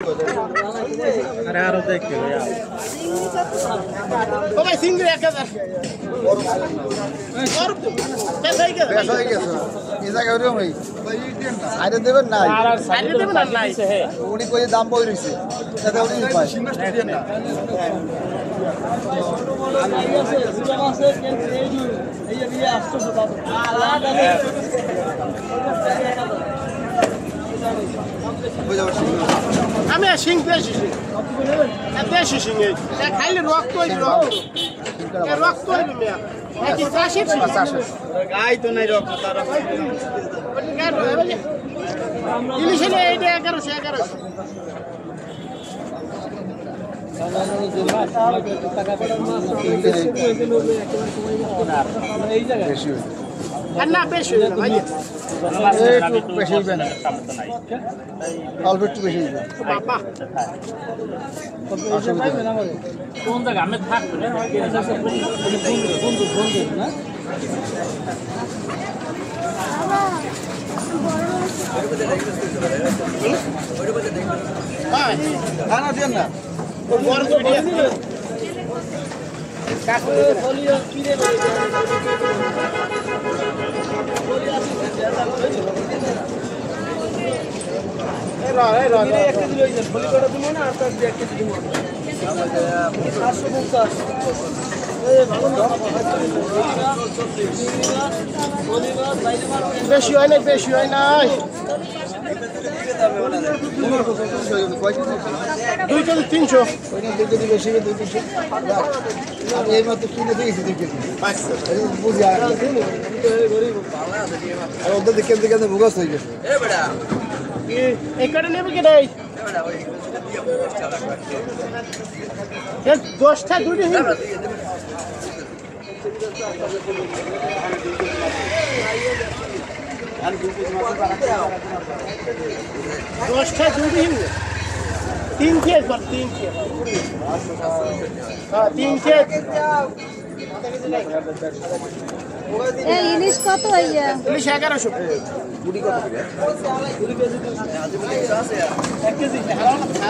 अरे यार देख के यार ओ भाई सिंह 1000 और पैसा ही क्या इजा के रे भाई আরে দেবেন না আরে দেবেন না নাই উনি কই দাম বই রইছে এটা উনি পায় আমি সিং দেশি দেশি সিং খাইলে রক্ত হইবে রক্ত হইবে মিয়া কি চাষের গাই তো নাই রক্ত তার ইলিশ হলে এইটা 1100 আর না বেশি না ভাই একটু বেশি হইবে না অল্প একটু বেশি হইবে বাবা কোন জায়গা আমি থাকবো না বন্ধু না খানা দেন না বড় ভিডিও কাকু ফলিও কিরে একটা দিল হইছে ফলি কটা দিমু না আর তার দিয়ে একটা দিমু 750 বেশি হয় নাই 2 কেজি 300 ওইটা 2 কেজি বেশি 2 কেজি আমি এই মাত্র কিনে দিয়েছি 2 কেজি বুঝি আর ওদের দেখে দেখে ভুগাস হয়ে গেছে এই কটা নেবে কি নাই 10টা দুইটা দশটা দুইটা তিন কেজি বল 3 কেজি হ্যাঁ 3 কেজি এই ইলিশ কত হইয়া ইলিশ 1100 বুড়ি কত করে 2 কেজি আছে 1 কেজি হালকা